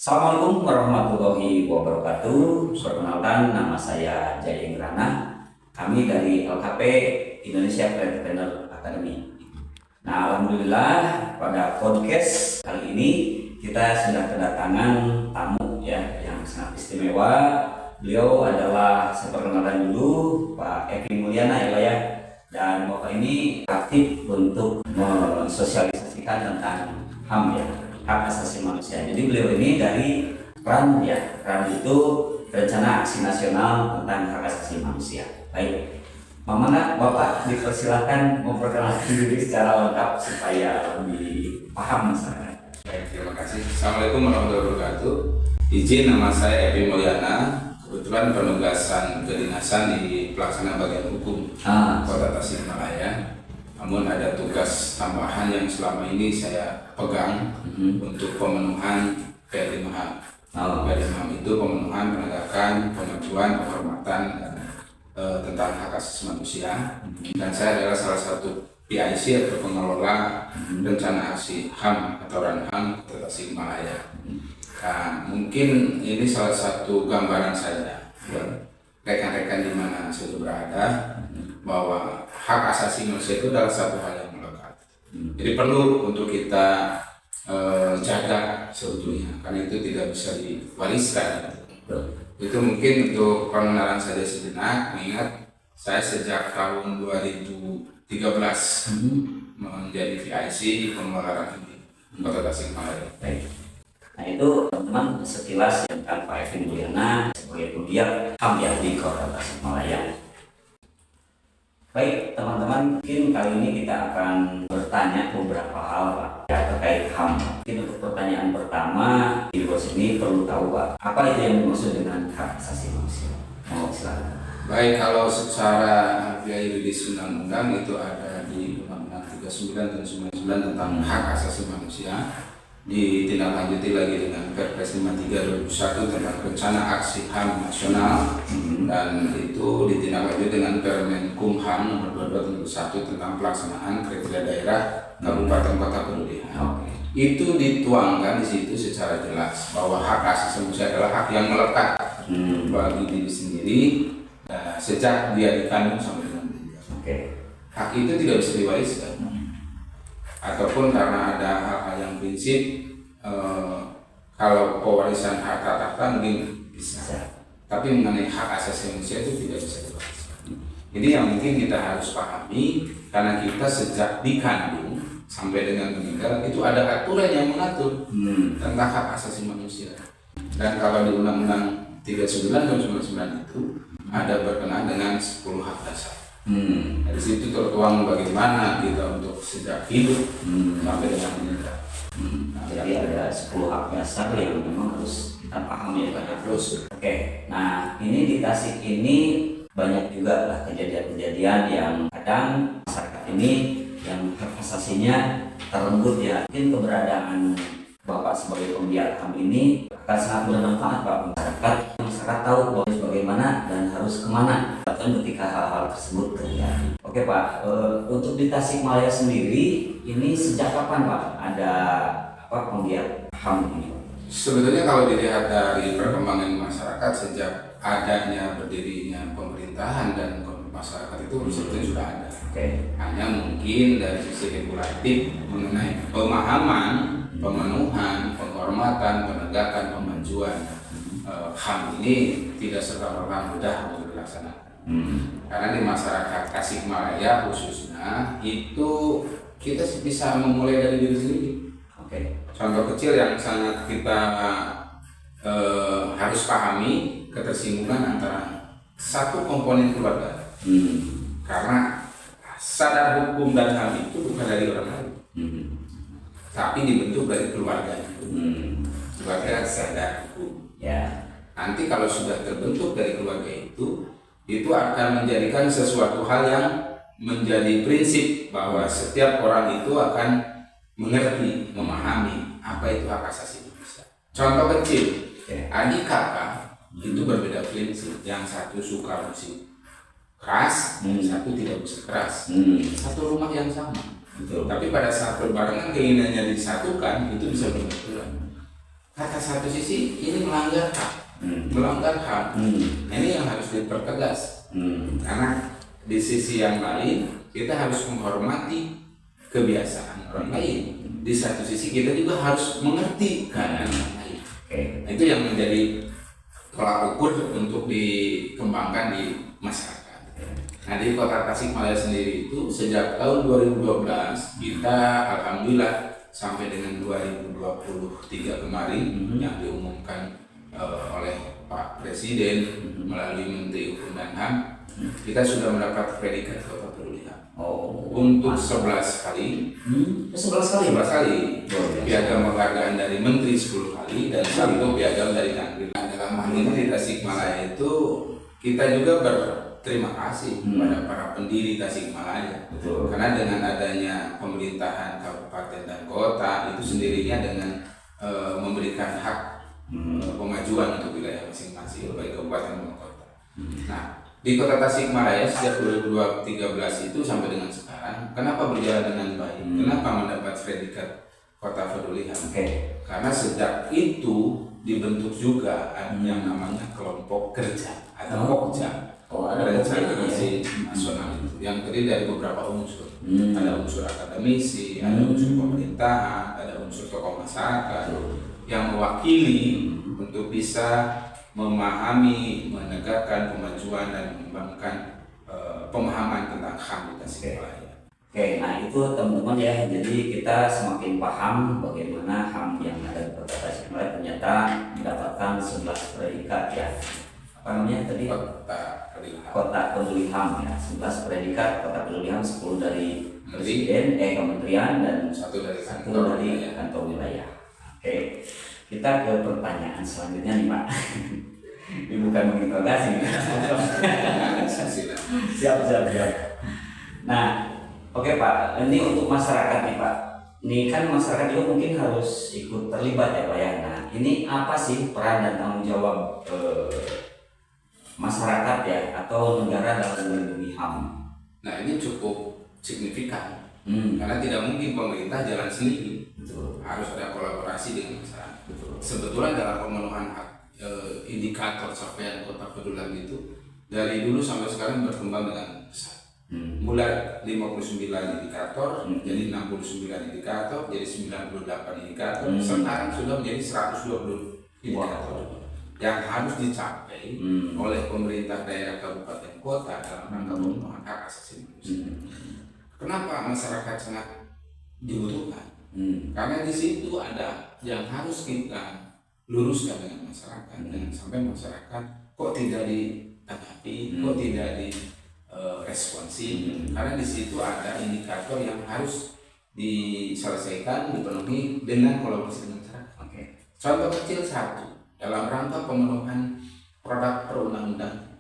Assalamualaikum warahmatullahi wabarakatuh. Perkenalkan, nama saya Jaya Ingrana. Kami dari LKP Indonesia Entrepreneur Academy. Nah, alhamdulillah pada podcast kali ini kita sudah kedatangan tamu yang sangat istimewa. Beliau adalah, saya perkenalkan dulu, Pak Evi Mulyana ya. Dan Bapak ini aktif untuk mensosialisasikan tentang HAM hak asasi manusia. Jadi beliau ini dari RAN RAN itu Rencana Aksi Nasional tentang Hak Asasi Manusia. Baik, Mama Bapak dipersilahkan memperkenalkan diri secara lengkap supaya lebih paham masyarakat. Baik, terima kasih. Assalamualaikum warahmatullahi wabarakatuh. Izin, nama saya Evi Mulyana. Kebetulan penugasan kedinasan di pelaksana bagian hukum Kota Tasikmalaya. Namun ada tugas tambahan yang selama ini saya pegang untuk pemenuhan P5HAM. P5HAM itu pemenuhan, penegakan, pengajuan, penghormatan tentang hak asasi manusia. Dan saya adalah salah satu PIC atau pengelola rencana aksi HAM atau RAN-HAM Kota Tasikmalaya. Nah, mungkin ini salah satu gambaran saya rekan-rekan di mana saya berada, bahwa hak asasi manusia itu adalah satu hal yang melekat. Jadi perlu untuk kita jaga sebetulnya, karena itu tidak bisa diwariskan. Itu mungkin untuk pengenalan saja sejenak. Mengingat saya sejak tahun 2013 menjadi VIC pengelola ini Kota Tasikmalaya. Nah itu teman-teman sekilas tentang Pak Evi Mulyana sebagai pegiat HAM di Kota Tasikmalaya. Baik teman-teman, mungkin kali ini kita akan bertanya beberapa hal Pak terkait HAM. Mungkin untuk pertanyaan pertama, di bos ini perlu tahu Pak, apa itu yang dimaksud dengan hak asasi manusia? Mau silakan. Baik, kalau secara harfiah yuridis undang-undang itu ada di Undang-Undang 39 dan 99 tentang hak asasi manusia. Ditindaklanjuti lagi dengan Perpres 53 2001 tentang rencana aksi HAM nasional, dan itu ditindaklanjuti dengan Permenkumham nomor 22 2001 tentang pelaksanaan kriteria daerah kabupaten kota pedulihan. Itu dituangkan di situ secara jelas bahwa hak asasi manusia adalah hak yang melekat bagi diri sendiri sejak dia dikandung sampai dengan meninggal. Hak itu tidak bisa diwariskan. Ataupun karena ada hal-hal yang prinsip, kalau pewarisan harta tahta mungkin bisa, tapi mengenai hak asasi manusia itu tidak bisa diwariskan. Jadi yang mungkin kita harus pahami, karena kita sejak dikandung sampai dengan meninggal itu ada aturan yang mengatur tentang hak asasi manusia. Dan kalau di Undang-Undang 39 tahun 99 itu ada berkenaan dengan 10 hak dasar. Di situ tertuang bagaimana kita untuk sejak hidup sampai dengan meninggal. Jadi ada 10 hak dasar yang memang harus kita pahami Pak. Nah ini di Tasik ini banyak juga lah kejadian-kejadian yang kadang masyarakat ini yang hak asasinya terenggut Mungkin keberadaan Bapak sebagai penggiat HAM ini akan sangat bermanfaat Pak masyarakat tahu bagaimana dan harus kemana ketika hal-hal tersebut terjadi. Pak, untuk di Tasikmalaya sendiri ini sejak kapan Pak ada penggiat HAM ini? Sebetulnya kalau dilihat dari perkembangan masyarakat sejak adanya berdirinya pemerintahan dan masyarakat itu sebetulnya sudah ada. Hanya mungkin dari sisi regulatif mengenai pemahaman, pemenuhan, penghormatan, penegakan, pemajuan HAM ini tidak serta-merta mudah untuk dilaksanakan. Karena di masyarakat Tasikmalaya khususnya itu kita bisa memulai dari diri sendiri. Contoh kecil yang sangat kita harus pahami, ketersinggungan antara satu komponen keluarga. Karena sadar hukum dan HAM itu bukan dari orang lain, tapi dibentuk dari keluarga. Keluarga sadar hukum. Nanti kalau sudah terbentuk dari keluarga itu akan menjadikan sesuatu hal yang menjadi prinsip bahwa setiap orang itu akan mengerti, memahami apa itu hak asasi manusia. Contoh kecil, adik kakak itu berbeda prinsip. Yang satu suka musik keras, yang satu tidak bisa keras. Satu rumah yang sama, tapi pada saat berbarengan keinginannya disatukan itu bisa berbenturan. kata satu sisi ini melanggar hak, melanggar hak. Nah, ini yang harus dipertegas. Karena di sisi yang lain kita harus menghormati kebiasaan orang lain. Di satu sisi kita juga harus mengerti keadaan orang lain. Itu yang menjadi tolak ukur untuk dikembangkan di masyarakat. Nah, di Kota Tasikmalaya sendiri itu sejak tahun 2012 kita alhamdulillah sampai dengan 2023 kemarin yang diumumkan oleh Pak Presiden melalui Menteri Hukum dan HAM, kita sudah mendapat predikat Kota Peduli HAM. Untuk 11 kali. 11 kali. 11 kali. Piagam penghargaan dari Menteri 10 kali dan satu piagam dari Kanwil. Dalam hal ini di Tasikmalaya itu kita juga berterima kasih kepada para pendiri Tasikmalaya. Karena dengan adanya pemerintahan kabupaten dan kota itu sendirinya dengan memberikan hak pemajuan untuk wilayah masing-masing baik kabupaten maupun kota. Nah, di Kota Tasikmalaya sejak 2013 itu sampai dengan sekarang, kenapa berjalan dengan baik? Kenapa mendapat predikat Kota Peduli HAM? Karena sejak itu dibentuk juga yang namanya kelompok kerja atau Pokja. Rencana nasional itu yang terdiri dari beberapa unsur. Ada unsur akademisi, ada unsur pemerintahan, ada unsur tokoh masyarakat yang mewakili untuk bisa memahami, menegakkan pemajuan dan mengembangkan pemahaman tentang HAM di Tasikmalaya. Nah itu teman-teman ya, jadi kita semakin paham bagaimana HAM yang ada di Kota Tasikmalaya ternyata mendapatkan 11 predikat ya. Apa namanya tadi? Kota Peduli HAM ya, 11 predikat Kota Peduli HAM, 10 dari Presiden, kementerian dan satu dari kantor wilayah. Kita ke pertanyaan selanjutnya nih Pak. Ini bukan menginterogasi. Siap. Nah, Pak, ini untuk masyarakat nih Pak. Ini kan masyarakat juga mungkin harus ikut terlibat ya Pak ya. Nah, ini apa sih peran dan tanggung jawab masyarakat ya atau negara dalam melindungi HAM? Nah, ini cukup signifikan. Karena tidak mungkin pemerintah jalan sendiri. Harus ada kolaborasi dengan masyarakat. Sebetulnya dalam pemenuhan hak indikator capaian Kota Peduli HAM itu dari dulu sampai sekarang berkembang dengan pesat. Mulai 59 indikator jadi 69 indikator, jadi 98 indikator, sekarang sudah menjadi 120 indikator yang harus dicapai oleh pemerintah daerah kabupaten kota dalam rangka pemenuhan hak asasi manusia. Kenapa masyarakat sangat dibutuhkan? Karena di situ ada yang harus kita luruskan dengan masyarakat, dengan sampai masyarakat kok tidak ditanggapi, kok tidak diresponsif. Karena di situ ada indikator yang harus diselesaikan, dipenuhi dengan kolaborasi dengan masyarakat. Contoh kecil satu, dalam rangka pemenuhan produk perundang-undangan,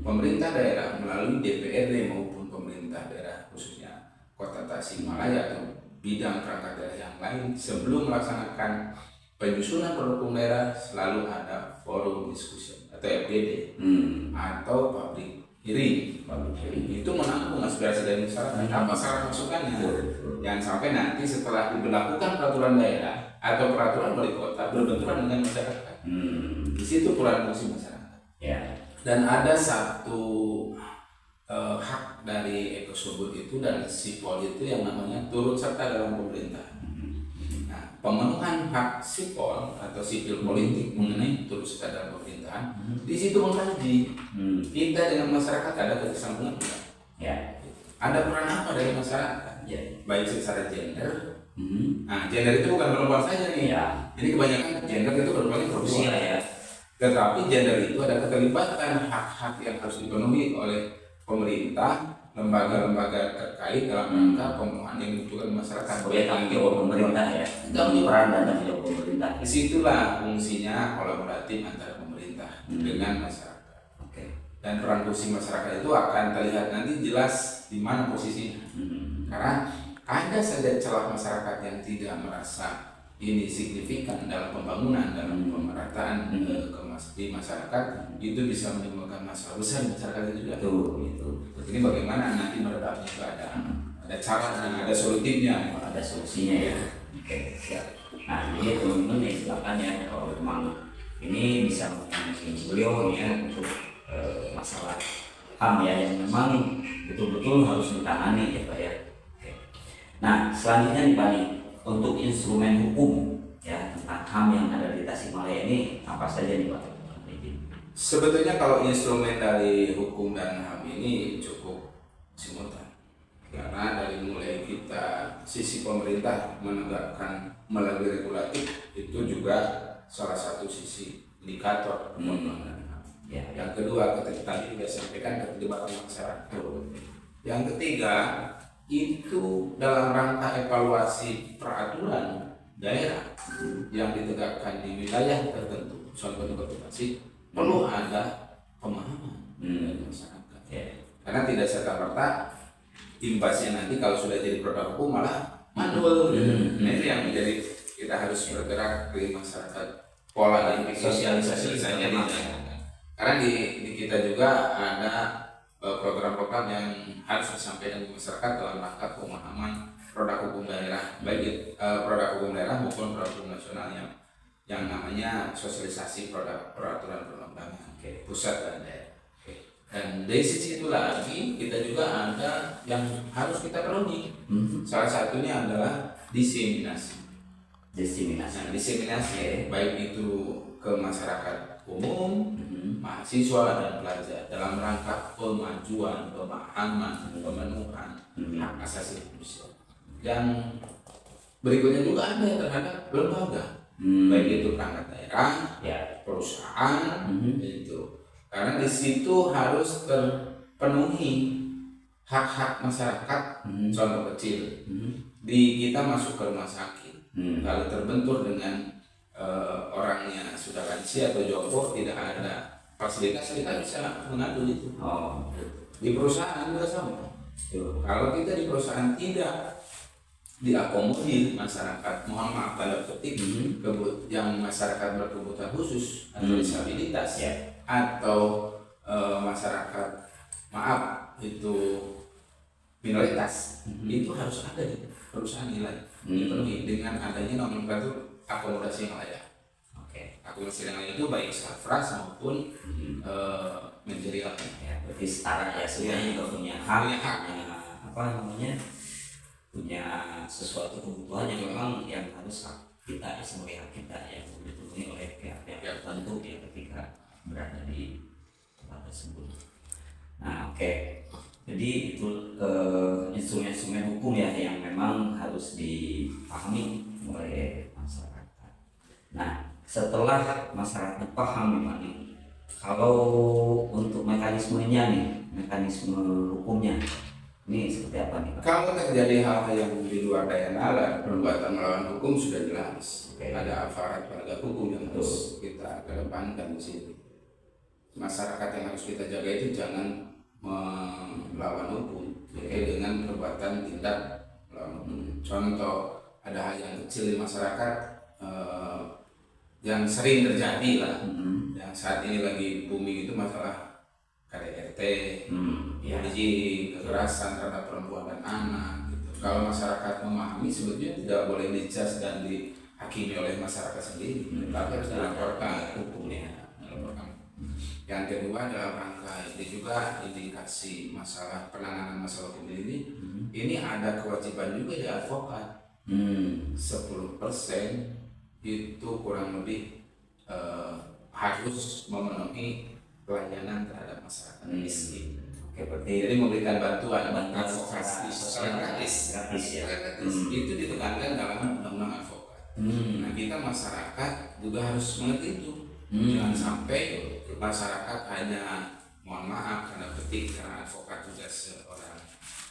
pemerintah daerah melalui DPRD maupun pemerintah daerah khususnya Kota Tasikmalaya atau bidang perangkat daerah yang lain sebelum melaksanakan penyusunan produk hukum daerah selalu ada forum diskusi atau FGD atau public hearing. Itu menampung aspirasi dari masyarakat. Apa saran masukannya? Jangan sampai nanti setelah diberlakukan peraturan daerah atau peraturan wali kota berbenturan dengan masyarakat. Di situ peran fungsi masyarakat. Dan ada satu hak dari Ekosubur itu dan Sipol itu yang namanya turut serta dalam pemerintahan. Nah, pemenuhan hak Sipol atau sipil politik mengenai turut serta dalam pemerintahan di situ mengkaji kita dengan masyarakat ada ketersambungan. Ada peran apa dari masyarakat? Baik secara gender. Nah, gender itu bukan perempuan saja nih. Ini kebanyakan gender itu berarti perempuan ya. Tetapi gender itu ada keterlibatan hak-hak yang harus dipenuhi oleh pemerintah, lembaga-lembaga terkait dalam rangka pemenuhan yang dibutuhkan masyarakat. Sebagai tanggung jawab pemerintah ya. Peran dan tanggung jawab pemerintah. Disitulah fungsinya kolaboratif antara pemerintah dengan masyarakat. Dan peran fungsi masyarakat itu akan terlihat nanti jelas di mana posisinya. Karena ada saja celah masyarakat yang tidak merasa ini signifikan dalam pembangunan, dalam pemerataan di masyarakat, itu bisa menimbulkan masalah besar di masyarakat itu juga. Ini bagaimana nanti meredamnya keadaan? Ada cara, ada solutifnya, ada solusinya ya. Oke, siap. Nah, jadi teman-teman ya silakan ya kalau memang ini bisa mengenai beliau nih ya untuk masalah HAM ya yang memang betul-betul harus ditangani ya Pak ya. Oke. Nah, selanjutnya nih Pak nih untuk instrumen hukum ya tentang HAM yang ada di Tasikmalaya ini apa saja nih Pak? Sebetulnya kalau instrumen dari hukum dan HAM ini cukup simultan. Karena dari mulai kita sisi pemerintah menegakkan melalui regulatif itu juga salah satu sisi indikator pembangunan. Ya. Yang kedua, tadi juga sampaikan keterlibatan masyarakat. Yang ketiga itu dalam rangka evaluasi peraturan daerah yang ditegakkan di wilayah tertentu, contoh Tasik, perlu ada pemahaman dari masyarakat. Ya. Karena tidak serta-merta imbasnya nanti kalau sudah jadi produk hukum malah mandul. Nah itu yang menjadi kita harus bergerak di masyarakat, pola dan sosialisasi misalnya di karena di kita juga ada program-program yang harus disampaikan ke masyarakat dalam rangka pemahaman produk hukum daerah, baik produk hukum daerah maupun produk hukum nasional yang namanya sosialisasi produk peraturan perundang-undangan pusat dan daerah. Dan dari sisi itu lagi kita juga ada yang harus kita penuhi. Salah satunya adalah diseminasi. Nah, diseminasi baik itu ke masyarakat umum, mahasiswa dan pelajar dalam rangka pemajuan, pemahaman, pemenuhan hak asasi manusia. Dan berikutnya juga ada terhadap lembaga, baik itu perangkat daerah, perusahaan, itu. Karena di situ harus terpenuhi hak-hak masyarakat. Contoh kecil, di kita masuk ke rumah sakit, lalu terbentur dengan orangnya sudah lansia atau jompo, tidak ada fasilitas, kita bisa mengadu itu. Di perusahaan juga sama. Kalau kita di perusahaan tidak diakomodir masyarakat, mohon maaf tanda petik, yang masyarakat berkebutuhan khusus atau disabilitas, atau masyarakat maaf itu minoritas, itu harus ada di perusahaan nilai dipenuhi dengan adanya nomenklatur akomodasi yang layak. Akomodasi yang layak itu baik safras maupun manajerial. Berarti setara ya, semuanya juga punya hak, apa namanya, punya sesuatu kebutuhan yang memang yang harus hak kita sebagai hak kita yang dipenuhi oleh pihak-pihak tertentu ya ketika berada di tempat tersebut. Nah, jadi itu instrumen-instrumen hukum ya yang memang harus dipahami oleh masyarakat. Nah, setelah masyarakat paham nih, kalau untuk mekanismenya nih, mekanisme hukumnya ini seperti apa nih Pak? Kalau terjadi hal-hal yang di luar daya nalar, perbuatan melawan hukum sudah jelas. Ada aparat penegak hukum yang harus kita kedepankan di sini. Masyarakat yang harus kita jaga itu jangan melawan hukum dengan perbuatan tindak melawan hukum. Contoh, ada hal yang kecil di masyarakat yang sering terjadi lah, yang saat ini lagi booming itu masalah KDRT, kekerasan terhadap perempuan dan anak. Gitu. Kalau masyarakat memahami sebetulnya tidak boleh dijudge dan dihakimi oleh masyarakat sendiri, tapi harus dilaporkan hukumnya. Yang kedua dalam rangka ini juga indikasi masalah penanganan masalah hukum ini ada kewajiban juga di advokat. 10% itu kurang lebih harus memenuhi pelayanan terhadap masyarakat miskin. Jadi memberikan bantuan advokasi secara gratis ya. Itu ditekankan dalam undang-undang advokat. Nah kita masyarakat juga harus mengerti itu. Jangan sampai masyarakat hanya mohon maaf karena advokat juga seorang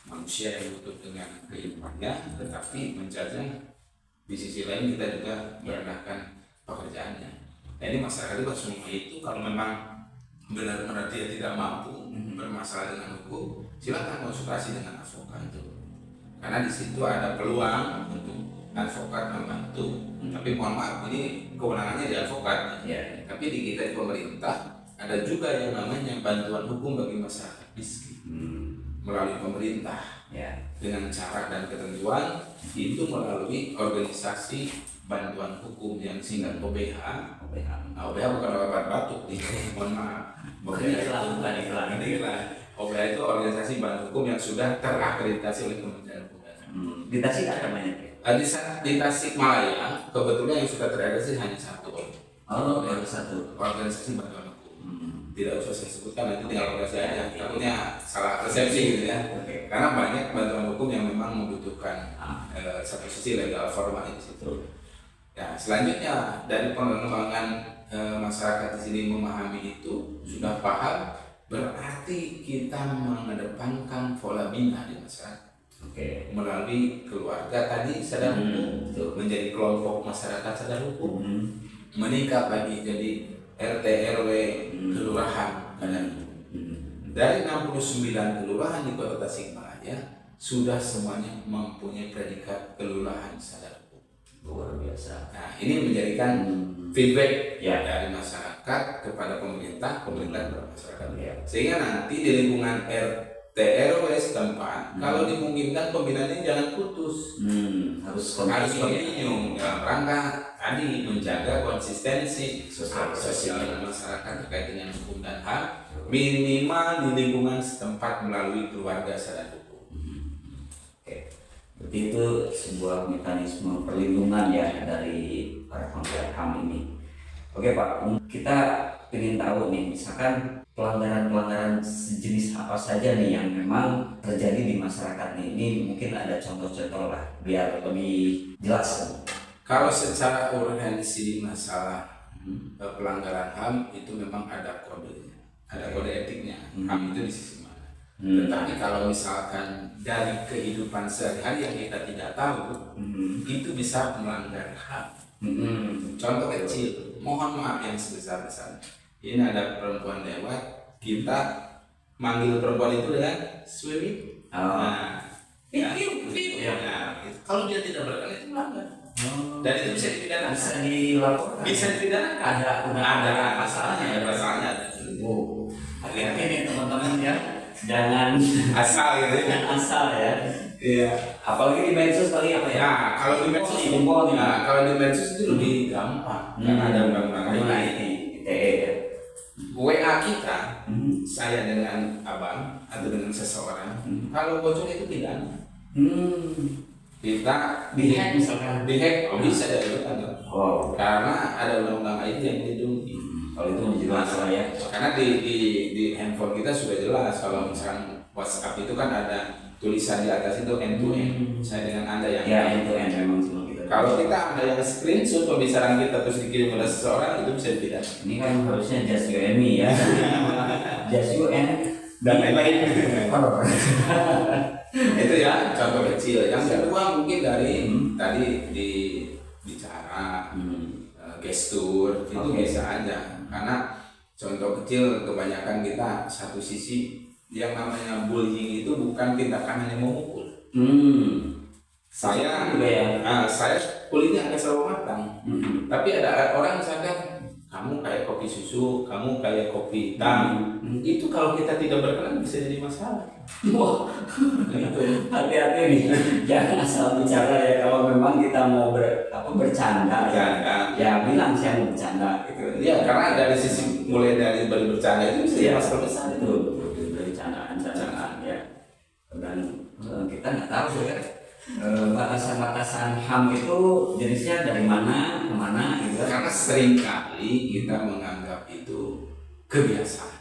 manusia yang butuh dengan kehidupannya, tetapi menjajah di sisi lain kita juga merendahkan pekerjaannya. Jadi masyarakat itu semua itu kalau memang benar-benar dia tidak mampu bermasalah dengan hukum, silakan konsultasi dengan advokat itu. Karena di situ ada peluang untuk advokat membantu. Tapi mohon maaf ini kewenangannya di advokat. Tapi di kita di pemerintah ada juga yang namanya bantuan hukum bagi masyarakat miskin. melalui pemerintah Ya. dengan cara dan ketentuan itu melalui organisasi bantuan hukum yang singkat OBH. OPH. Nah, OBH bukan obat batuk nih, mohon maaf. Bukan iklan. OBH itu organisasi bantuan hukum yang sudah terakreditasi oleh Kementerian Hukum dan HAM. Di Tasik ada banyak ya? Di Tasikmalaya kebetulan yang sudah terakreditasi hanya satu. Oh, baru satu. Organisasi bantuan hukum. Tidak usah saya sebutkan, nanti tinggal organisasi aja. Oke. Takutnya salah persepsi gitu ya. Oke. Karena banyak bantuan hukum yang memang membutuhkan satu sisi legal formal di situ. Betul. Ya, selanjutnya dari pengembangan masyarakat di sini memahami itu sudah paham, berarti kita mengedepankan pola bina di masyarakat Oke. melalui keluarga tadi sadar hukum, Betul. menjadi kelompok masyarakat sadar hukum, meningkat lagi jadi RT RW kelurahan sadar hukum. Dari 69 kelurahan di Kota Tasikmalaya sudah semuanya mempunyai predikat kelurahan sadar hukum. Luar biasa. Nah, ini menjadikan feedback Ya. dari masyarakat kepada pemerintah kepada masyarakat. Ya. Sehingga nanti di lingkungan RT RW setempat, kalau dimungkinkan pembinaannya jangan putus. Harus Harus continue. continue dalam rangka tadi menjaga konsistensi Sosial. masyarakat terkait dengan hukum dan HAM minimal di lingkungan setempat melalui keluarga sadar hukum. Oke. Berarti itu sebuah mekanisme perlindungan ya dari para penggiat HAM ini. Oke Pak, kita ingin tahu nih, misalkan pelanggaran-pelanggaran sejenis apa saja nih yang memang terjadi di masyarakat nih. Ini mungkin ada contoh-contoh lah, biar lebih jelas. Kalau secara urgensi masalah pelanggaran HAM itu memang ada kodenya, ada kode etiknya. HAM itu di sisi mana? Tetapi kalau misalkan dari kehidupan sehari-hari yang kita tidak tahu, itu bisa melanggar HAM. Contoh kecil, mohon maaf yang sebesar-besarnya. Ini ada perempuan lewat, kita manggil perempuan itu dengan swimming. Nah, kalau dia tidak berkenan itu melanggar. Dan itu bisa dipidanakan. Bisa dilaporkan. Bisa dipidanakan. Ada pasalnya. Ada pasalnya. Oh, hati-hati nih teman-teman ya, jangan Asal gitu ya. jangan asal ya. Iya. Apalagi di medsos kali apa ya? Nah, kalau di medsos kalau di medsos itu lebih gampang karena ada undang-undang ITE ya. WA kita, saya dengan abang atau dengan seseorang, kalau bocor itu pidana. Kita Dihack misalkan. dihack, bisa dari kantor. Oh, Karena ada undang-undang IT yang melindungi. kalau itu jelas lah ya. Karena di handphone kita sudah jelas kalau misalkan WhatsApp itu kan ada tulisan di atas itu end to end. Saya dengan Anda yang Ya itu yang memang cuma kita. kalau kita ada yang screenshot pembicaraan kita terus dikirim pada seseorang itu bisa dipidana. Ini kan harusnya just you and me ya. Just you and Dan lain-lain. horror. Itu ya contoh kecil. Yang kedua mungkin dari tadi di bicara, gestur itu bisa aja. Karena contoh kecil kebanyakan kita satu sisi yang namanya bullying itu bukan tindakan hanya memukul. Saya kulitnya agak selalu matang. Tapi ada orang misalkan kamu kayak kopi susu, kamu kayak kopi hitam. Itu kalau kita tidak berkenan bisa jadi masalah. Wah, hati-hati nih, jangan asal bicara ya. Kalau memang kita mau bercanda, ya bilang saya mau bercanda gitu. Ya karena dari sisi mulai dari bercanda itu bisa jadi masalah besar. Betul, bercandaan ya. Dan kita nggak tahu ya batasan-batasan HAM itu jenisnya dari mana ke mana gitu. Karena seringkali kita menganggap itu kebiasaan.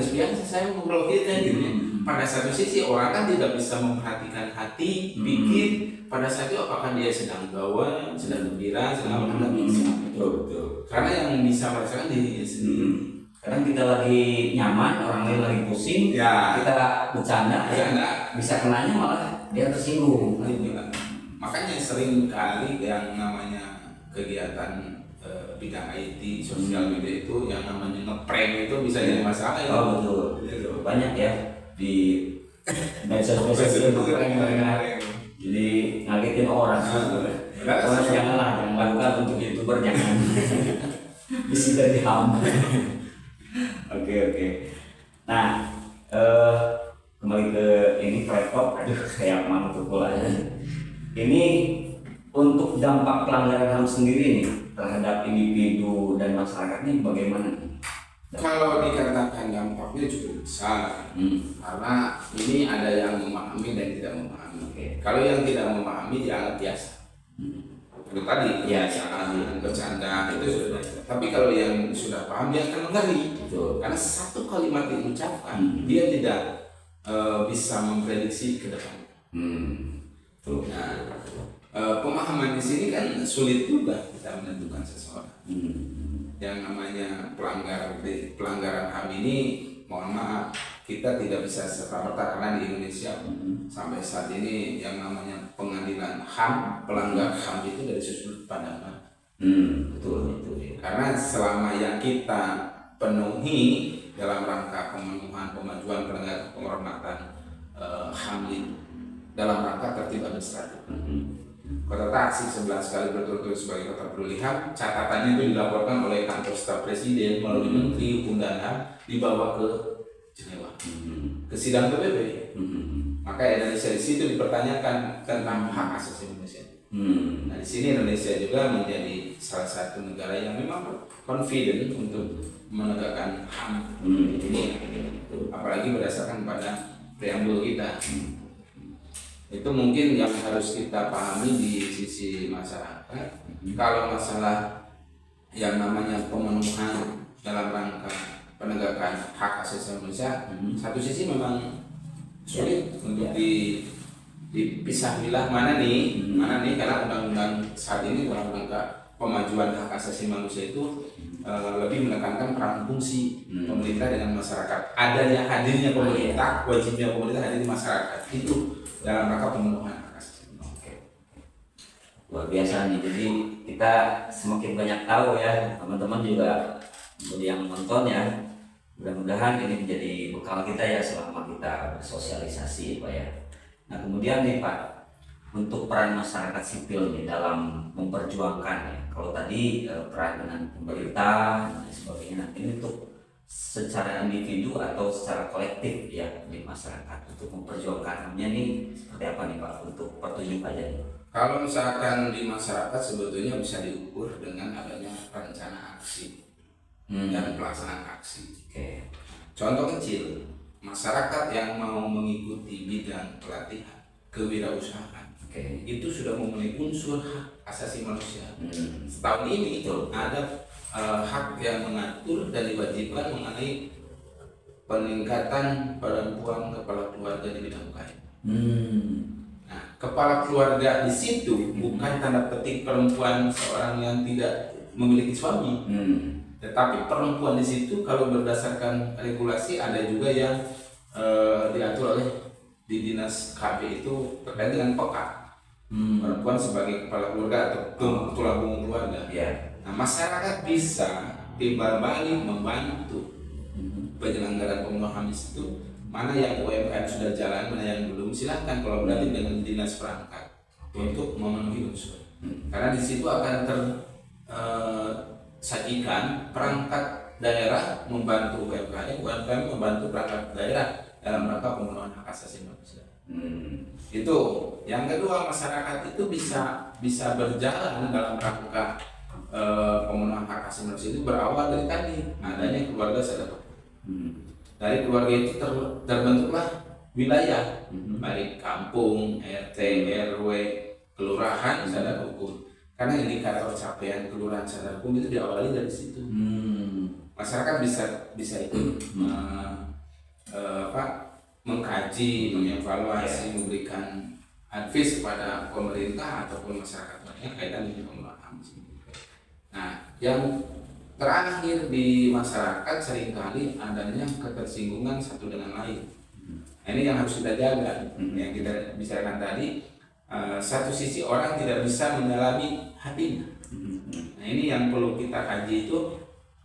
Biasa saya ngobrol kita gitu ya. Pada satu sisi orang kan tidak bisa memperhatikan hati, pikir pada saat itu apakah dia sedang gawa, sedang gembira, sedang apa, tidak bisa. Betul. Karena yang bisa merasakan dirinya sendiri. Kadang kita lagi nyaman, orang lain lagi pusing, kita bercanda, bisa kenanya malah dia tersinggung. Makanya sering kali yang namanya kegiatan bidang IT, sosial media itu yang namanya ngeprank itu bisa jadi masalah ya. Oh betul. Banyak ya di medsos-medsos itu ngeprank mereka. Jadi ngagetin orang. Orang jangan lakukan untuk YouTuber, jangan. Bisa jadi HAM. Oke. Nah, kembali ke ini ke laptop, aduh kayak mau pukul aja. Ini untuk dampak pelanggaran HAM sendiri nih terhadap individu dan masyarakat ini bagaimana nih? Kalau dikatakan dampaknya cukup besar, karena ini ada yang memahami dan tidak memahami. Kalau yang tidak memahami dianggap biasa. Itu tadi Ya, kebiasaan, bercanda itu sudah biasa. Tapi kalau yang sudah paham dia akan mengeri. Betul. Karena satu kalimat yang diucapkan dia tidak bisa memprediksi ke depan. Nah, pemahaman di sini kan sulit juga kita menentukan seseorang. Yang namanya pelanggaran HAM ini, mohon maaf, kita tidak bisa serta-merta, karena di Indonesia sampai saat ini yang namanya pengadilan HAM, pelanggar HAM itu dari sudut pandang mana? Betul ya. Karena selama yang kita penuhi dalam rangka pemenuhan pemajuan penegakan penghormatan HAM ini dalam rangka tertib administratif. Kota Taksi 11 kali berturut-turut sebagai kota peduli HAM, catatannya itu dilaporkan oleh kantor staf presiden melalui Menteri Hukum dan HAM, dibawa ke Jenewa, ke sidang PBB. Maka Indonesia di situ dipertanyakan tentang hak asasi manusia. Nah, di sini Indonesia juga menjadi salah satu negara yang memang confident untuk menegakkan HAM ini, apalagi berdasarkan pada preambul kita. Itu mungkin yang harus kita pahami di sisi masyarakat. Kalau masalah yang namanya pemenuhan dalam rangka penegakan hak asasi manusia, satu sisi memang sulit untuk dipisah-pilah mana nih karena undang-undang saat ini dalam rangka pemajuan hak asasi manusia itu lebih menekankan peran fungsi pemerintah dengan masyarakat. Adanya hadirnya pemerintah, wajibnya pemerintah hadir di masyarakat itu dalam rangka pemenuhan hak asasi manusia. Luar biasa nih, jadi kita semakin banyak tahu ya, teman-teman juga yang nonton ya, mudah-mudahan ini menjadi bekal kita ya selama kita bersosialisasi Pak ya. Nah kemudian nih Pak, untuk peran masyarakat sipil nih dalam memperjuangkan ya, kalau tadi peran dengan pemerintah dan sebagainya, nah ini untuk secara individu atau secara kolektif ya di masyarakat untuk memperjuangkan HAM-nya nih seperti apa nih Pak, untuk pertunjuk aja nih? Kalau misalkan di masyarakat sebetulnya bisa diukur dengan adanya rencana aksi dan pelaksanaan aksi. Contoh kecil, masyarakat yang mau mengikuti bidang pelatihan kewirausahaan itu sudah memenuhi unsur hak asasi manusia. Setahun ini ada hak yang mengatur dan diwajibkan mengenai peningkatan perempuan kepala keluarga di bidang UKM. Nah, kepala keluarga di situ bukan tanda petik perempuan seorang yang tidak memiliki suami, tetapi perempuan di situ kalau berdasarkan regulasi ada juga yang diatur oleh di dinas KB itu terkait dengan PK. Perempuan sebagai kepala keluarga atau tulang punggung keluarga. Nah, masyarakat bisa timbal balik membantu penyelenggaraan pemenuhan HAM itu. Mana yang UMKM sudah jalan, mana yang belum, silakan kolaborasi dengan dinas perangkat untuk memenuhi unsur. Karena di situ akan tersajikan perangkat daerah membantu UMKM, UMKM membantu perangkat daerah dalam rangka pemenuhan hak asasi manusia. Itu. Yang kedua, masyarakat itu bisa berjalan dalam rangka pemenuhan hak asasi manusia itu berawal dari tadi adanya keluarga sadar hukum. Dari keluarga itu terbentuklah wilayah, baik kampung, RT, RW, kelurahan sadar hukum. Karena indikator capaian kelurahan sadar hukum itu diawali dari situ. Masyarakat bisa ikut mengkaji, mengevaluasi, memberikan advice kepada pemerintah ataupun masyarakat lainnya kaitan dengan pemenuhan HAM. Nah, yang terakhir di masyarakat seringkali adanya ketersinggungan satu dengan lain. Nah, ini yang harus kita jaga. Yang kita bicarakan tadi, satu sisi orang tidak bisa menyelami hatinya. Nah, ini yang perlu kita kaji itu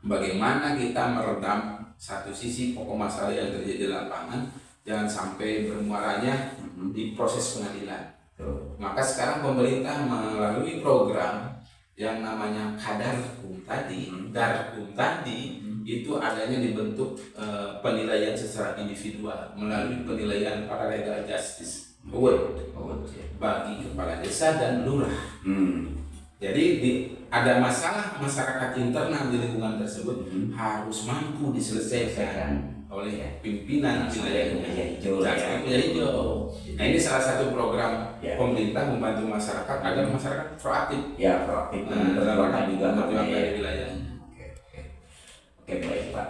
bagaimana kita meredam satu sisi pokok masalah yang terjadi di lapangan, jangan sampai bermuaranya di proses pengadilan. Maka sekarang pemerintah melalui program yang namanya Darkum tadi itu adanya dibentuk penilaian secara individual melalui penilaian Paralegal Justice Award bagi kepala desa dan lurah. Jadi ada masalah masyarakat internal di lingkungan tersebut harus mampu diselesaikan oleh pimpinan wilayahnya. Hijau. Nah, ini salah satu program pemerintah membantu masyarakat agar masyarakat proaktif. Ya, proaktif dalam juga dari wilayah. Oke, baik Pak.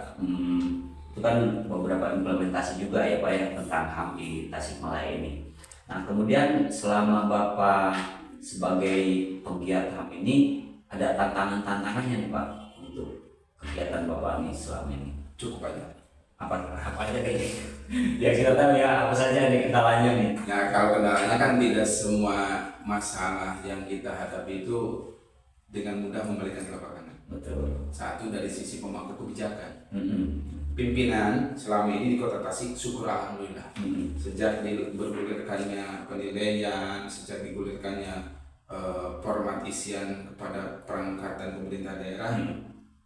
Itu kan beberapa implementasi juga ya Pak ya tentang HAM di Tasikmalaya ini. Nah, kemudian selama Bapak sebagai penggiat HAM ini ada tantangannya nih Pak untuk kegiatan Bapak ini selama ini? Cukup banyak. Apa aja kayaknya? Ya kita tahu ya apa saja nih kendalanya nih. Nah, kalau kendalanya kan tidak semua masalah yang kita hadapi itu dengan mudah membalikan telapak tangan. Betul. Satu dari sisi pemangku kebijakan. Pimpinan selama ini di Kota Tasik syukur alhamdulillah. Sejak bergulirkannya penilaian, sejak digulirkannya format isian kepada perangkat dan pemerintah daerah,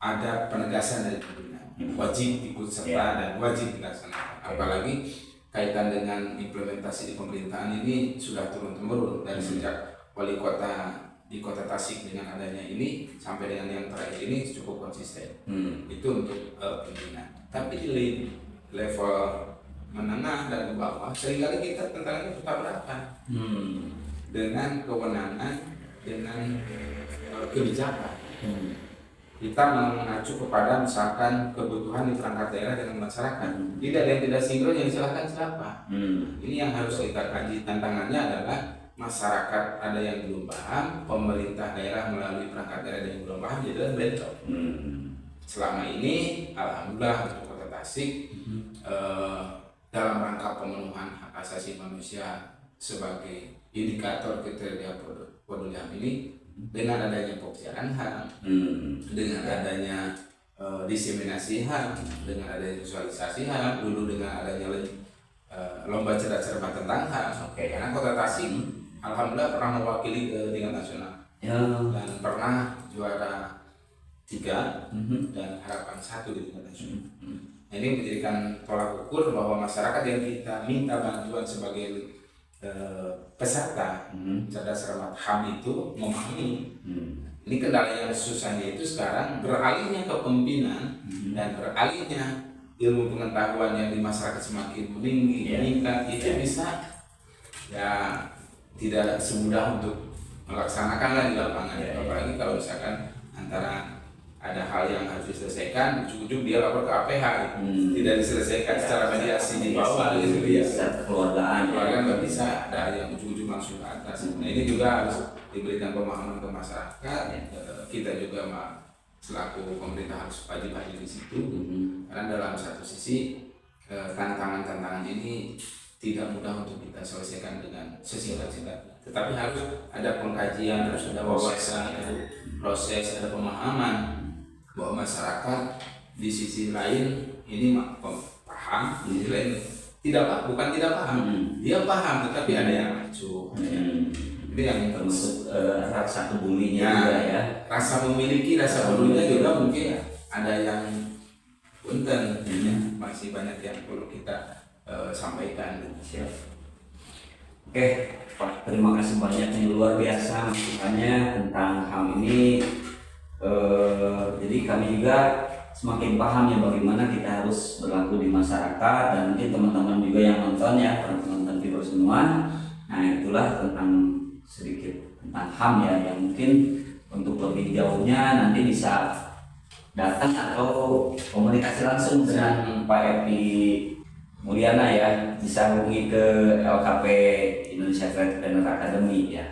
ada penegasan dari pimpinan, wajib ikut serta dan wajib dilaksanakan. Apalagi kaitan dengan implementasi di pemerintahan ini sudah turun-temurun dari sejak wali kota di Kota Tasik dengan adanya ini sampai dengan yang terakhir ini cukup konsisten. Itu untuk pimpinan. Tapi di level menengah dan ke bawah seringkali kita tentaranya bertabrakan dengan kewenangan, dengan kebijakan. Kita mengacu kepada misalkan kebutuhan di perangkat daerah dengan masyarakat. Tidak ada yang tidak sinkron, yang silakan siapa. Ini yang harus kita kaji. Tantangannya adalah masyarakat ada yang belum paham, pemerintah daerah melalui perangkat daerah yang belum paham, jadi bentrok. Selama ini, alhamdulillah untuk Kota Tasik dalam rangka pemenuhan hak asasi manusia sebagai indikator kriteria peduli HAM ini, dengan adanya pokjaran HAM, dengan adanya diseminasi HAM, dengan adanya visualisasi HAM, dulu dengan adanya lomba cerdas-cermat tentang HAM. Karena Kota Tasik alhamdulillah pernah mewakili tingkat nasional dan pernah juara 3 dan harapan 1 di tingkat nasional. Nah, ini menjadikan tolak ukur bahwa masyarakat yang kita minta bantuan sebagai peserta cerdas cermat HAM itu memahami. Ini kendala yang susahnya itu sekarang beralihnya ke pimpinan dan beralihnya ilmu pengetahuan yang di masyarakat semakin meningkat, itu bisa ya tidak semudah untuk melaksanakan di lapangan. Apalagi kalau misalkan antara ada hal yang harus diselesaikan, ujung-ujung dia lapor ke APH, tidak diselesaikan secara mediasi di bawah, gitu ya. Keluargaan nggak bisa, ada yang ujung-ujung langsung ke atas. Nah, ini juga harus diberikan pemahaman ke masyarakat. Kita juga selaku pemerintah harus wajib hadir di situ, karena dalam satu sisi tantangan-tantangan ini tidak mudah untuk kita selesaikan dengan sesingkat-singkatnya, tetapi harus ada pengkajian, harus ada wawasan, ada proses, ada pemahaman bahwa masyarakat di sisi lain ini paham, di sisi lain bukan tidak paham, dia paham tetapi ada yang acuh, itu yang termasuk rasa kebulinya juga ya, rasa memiliki rasa pedulinya juga mungkin ada yang punten, masih banyak yang perlu kita sampaikan. Siap. Oke Pak, terima kasih banyak, yang luar biasa masukannya tentang HAM ini. Jadi kami juga semakin paham ya bagaimana kita harus berlaku di masyarakat, dan mungkin teman-teman juga yang nonton ya, para penonton video semua. Nah, itulah tentang sedikit tentang HAM ya, yang mungkin untuk lebih jauhnya nanti bisa datang atau komunikasi langsung dengan Pak Epi Mulyana ya, bisa hubungi ke LKP Indonesia Creative Planner Academy ya.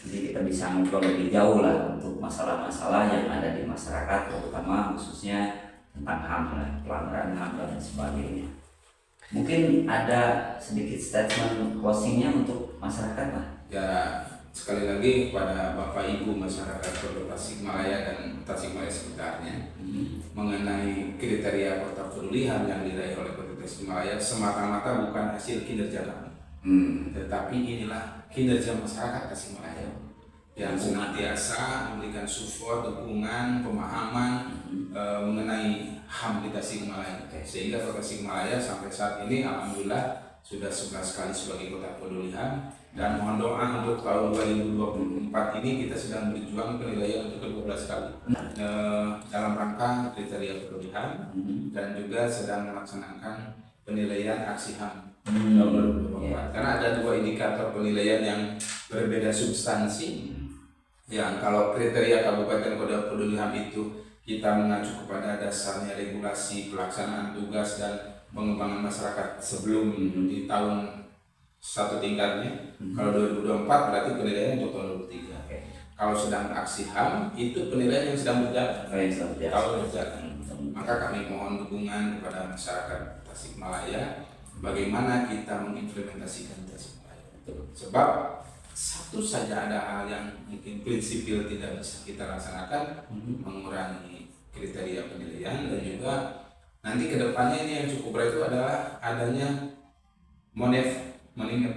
Jadi kita bisa ngobrol lebih jauh lah untuk masalah-masalah yang ada di masyarakat, terutama khususnya tentang HAM lah, pelanggaran HAM dan sebagainya. Mungkin ada sedikit statement closingnya untuk masyarakat lah. Ya, sekali lagi kepada Bapak Ibu masyarakat Kota Tasikmalaya dan Tasikmalaya sekitarnya, mengenai kriteria kota peduli HAM yang diraih oleh Kota Tasikmalaya semata-mata bukan hasil kinerja kami, tetapi inilah kinerja masyarakat Tasikmalaya yang senantiasa memberikan support, dukungan, pemahaman mengenai HAM di Tasikmalaya. Sehingga Kota Tasikmalaya sampai saat ini alhamdulillah sudah 11 kali sebagai kota peduli HAM, dan mohon doa untuk tahun 2024 ini kita sedang berjuang penilaian untuk ke-12 kali dalam rangka kriteria peduli HAM, dan juga sedang melaksanakan penilaian aksi HAM tahun 2024. Karena ada 2 indikator penilaian yang berbeda substansi. Yang kalau kriteria Kabupaten Kota Peduli HAM itu kita mengacu kepada dasarnya regulasi pelaksanaan tugas dan pengembangan masyarakat sebelum di tahun satu tingkatnya. Kalau 2024 berarti penilaian untuk tahun 2023. Kalau sedang aksi HAM itu penilaian yang sedang berjalan. Kalau berjalan, maka kami mohon dukungan kepada masyarakat Tasikmalaya bagaimana kita mengimplementasikan Tasikmalaya. Sebab satu saja ada hal yang mungkin prinsipil tidak bisa kita laksanakan, mengurangi kriteria penilaian, dan juga nanti kedepannya ini yang cukup berat itu adalah adanya monitoring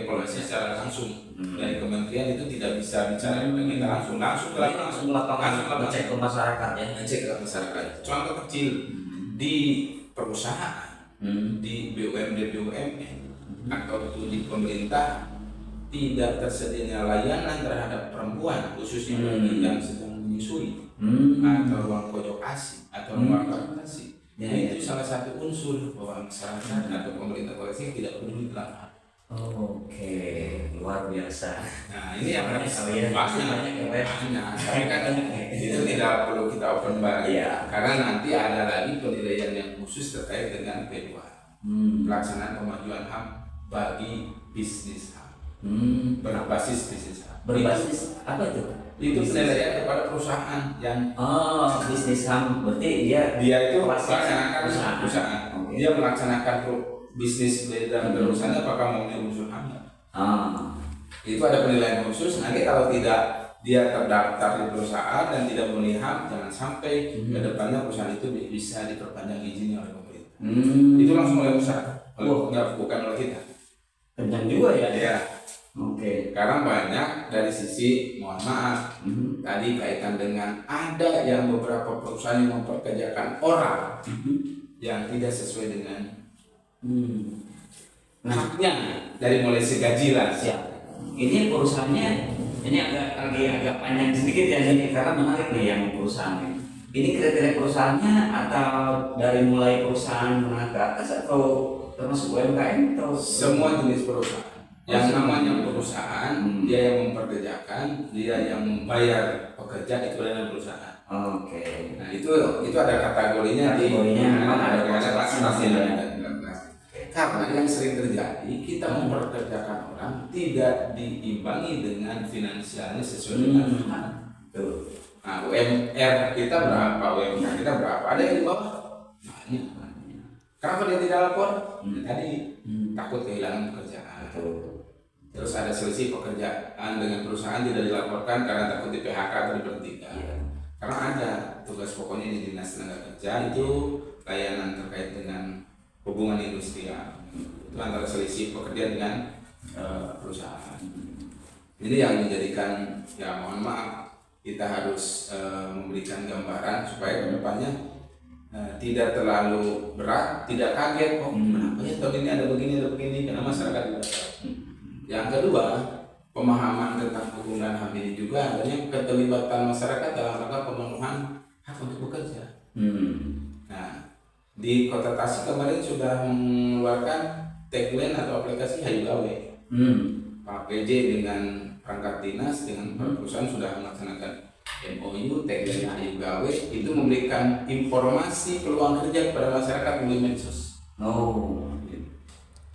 evaluasi secara langsung dari kementerian. Itu tidak bisa bicara dengan kita langsung lapangan, ngecek ke masyarakat ya. Ngecek ke masyarakat. Contoh kecil di perusahaan, di BUMN atau itu di pemerintah, tidak tersedianya layanan terhadap perempuan khususnya bagi yang sedang menyusui atau ruang pojok ASI atau ruang laktasi. Itu salah satu unsur bahwa masyarakat atau pemerintah koleksi tidak peduli dalam hal. Oke, luar biasa. Nah, ini yang harus banyak. Tapi kan itu tidak perlu kita open bar, karena nanti ada lagi penilaian yang khusus terkait dengan P2, pelaksanaan pemajuan HAM bagi bisnis HAM. Berbasis bisnis HAM. Berbasis apa itu? Itu penilaian kepada perusahaan yang bisnis HAM, berarti dia itu melaksanakan perusahaan. Dia melaksanakan bisnis dalam perusahaannya apakah mau unsur HAM? Itu ada penilaian khusus. Nanti kalau tidak dia terdaftar di perusahaan dan tidak memenuhi HAM, jangan sampai ke depannya perusahaan itu bisa diperpanjang izinnya oleh pemerintah. Itu langsung oleh usaha, bukan oleh kita. Kencang juga ya? Iya. Oke. Karena banyak dari sisi, mohon maaf, tadi kaitan dengan ada yang beberapa perusahaan yang memperkerjakan orang yang tidak sesuai dengan haknya, dari mulai segaji lah. Ini perusahaannya, ini agak panjang sedikit ya ini, karena menarik nih yang perusahaan ini. Ini kriteria perusahaannya atau dari mulai perusahaan menengah ke atas atau termasuk UMKM atau semua jenis perusahaan? Yang namanya perusahaan, dia yang memperkerjakan, dia yang membayar pekerja, itu adalah perusahaan. Oke. Nah itu ada kategorinya memang ada kelasnya. Karena yang sering terjadi, kita memperkerjakan orang tidak diimbangi dengan finansialnya sesuai dengan HAM. Nah, UMR kita berapa, UMK kita berapa, ada yang di bawah banyak. Kenapa dia tidak lapor? Tadi takut kehilangan pekerjaan. Terus ada selisih pekerjaan dengan perusahaan tidak dilaporkan karena takut di PHK atau diberhentikan. Karena ada tugas pokoknya di Dinas Tenaga Kerja itu layanan terkait dengan hubungan industrial. Itu antara selisih pekerja dengan perusahaan. Ini yang menjadikan, ya mohon maaf, kita harus memberikan gambaran supaya kedepannya tidak terlalu berat, tidak kaget, kenapa ya tahun ini ada begini, karena masyarakat tidak tahu. Yang kedua, pemahaman tentang penggunaan HAM ini juga adanya keterlibatan masyarakat dalam rangka pemenuhan hak untuk bekerja. Nah, di Kota Tasik kemarin sudah mengeluarkan tagline atau aplikasi Hayu Gawe. Pak PJ dengan perangkat dinas dengan perusahaan sudah melaksanakan MOU tagline Hayu Gawe, itu memberikan informasi peluang kerja kepada masyarakat melalui medsos.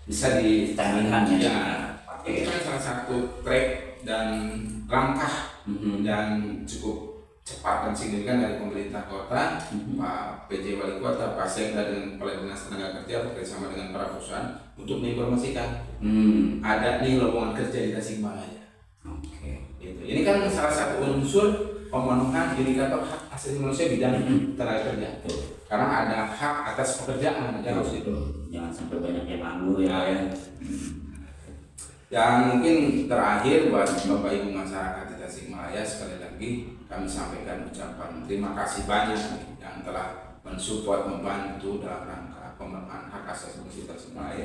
Bisa ditangani ya. Ini kan salah satu track dan langkah yang cukup cepat dan signifikan dari pemerintah kota, Pak PJ Wali Kota, Pak Sekda dengan Kepala Dinas Tenaga Kerja bekerjasama dengan para perusahaan untuk menginformasikan ada nih lowongan kerja di Tasikmalaya. Gitu. Ini kan salah satu unsur pemenuhan indikator hak asasi manusia bidang tenaga kerja. Karena ada hak atas pekerjaan yang harus itu. Jangan sampai banyak yang nganggur ya. Yang mungkin terakhir buat Bapak Ibu masyarakat di Tasikmalaya, sekali lagi kami sampaikan ucapan terima kasih banyak nih yang telah mensupport, membantu dalam rangka pemenuhan hak asasi manusia Tasikmalaya.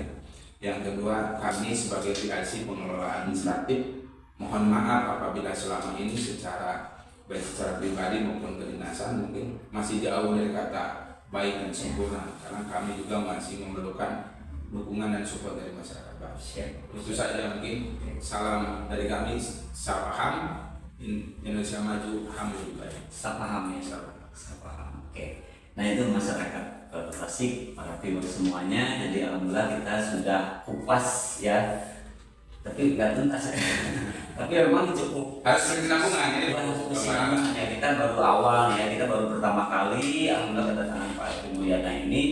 Yang kedua, kami sebagai PIC pengelola administratif mohon maaf apabila selama ini baik secara pribadi maupun kedinasan mungkin masih jauh dari kata baik dan sempurna, karena kami juga masih memerlukan dukungan dan support dari masyarakat Pak. Itu saja mungkin. Salam dari kami, Sapaham, Indonesia Maju, HAM lebih baik. Sapaham ya, Sapaham. Oke. Nah itu masyarakat Tasik, para viewers semuanya. Jadi alhamdulillah kita sudah kupas ya. Tapi nggak tuntas. Tapi memang cukup. Harus berkesinambungan ini. Ya, kita baru awal ya, kita baru pertama kali alhamdulillah kedatangan Pak Epi Mulyana ini.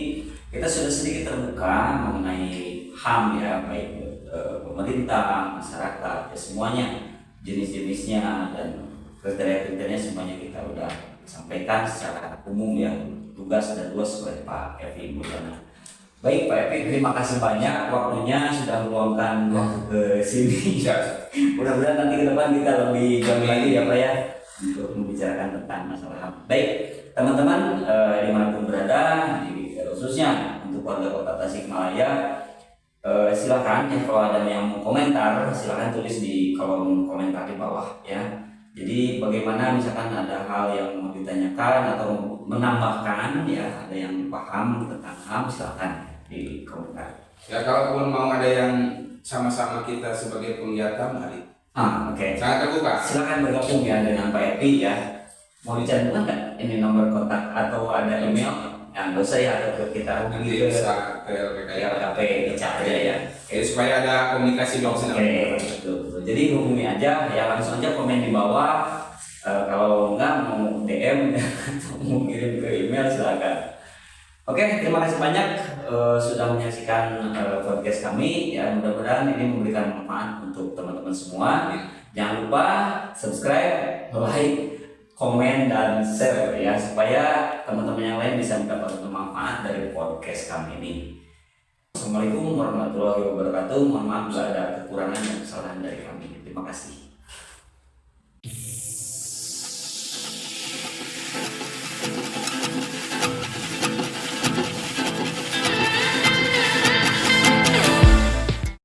Kita sudah sedikit terbuka mengenai HAM ya, baik pemerintah, masyarakat, ya semuanya, jenis-jenisnya dan kriteria-kriterianya semuanya kita udah sampaikan secara umum ya, tugas dan luas oleh Pak Epi Mulyana. Baik Pak Epi, terima kasih banyak waktunya sudah meluangkan waktu ke sini. Mudah-mudahan nanti ke depan kita lebih jauh lagi ya Pak ya untuk membicarakan tentang masalah HAM. Baik teman-teman dimanapun berada, khususnya untuk warga Kota Tasikmalaya, silakan ya kalau ada yang mau komentar silakan tulis di kolom komentar di bawah ya. Jadi bagaimana misalkan ada hal yang mau ditanyakan atau menambahkan ya, ada yang paham tentang HAM silakan di komentar. Ya kalaupun mau ada yang sama-sama kita sebagai penggiat HAM, mari. Oke. Sangat terbuka. Silakan bergabung ya dengan Pak Epi ya. Mau dicantumkan nggak ini nomor kontak atau ada email? Yang nggak usah ya, atau kita Nanti bisa ke LKP Ica aja ya. Oke, supaya ada komunikasi dong. Oke, betul. Jadi hubungi aja ya, langsung aja komen di bawah. Kalau enggak mau DM atau mau kirim ke email silakan. Oke, terima kasih banyak sudah menyaksikan podcast kami ya. Mudah-mudahan ini memberikan manfaat untuk teman-teman semua. Jangan lupa subscribe, like, komen dan share ya, supaya teman-teman yang lain bisa mendapatkan manfaat dari podcast kami ini. Assalamualaikum warahmatullahi wabarakatuh. Mohon maaf bila ada kekurangan dan kesalahan dari kami. Terima kasih.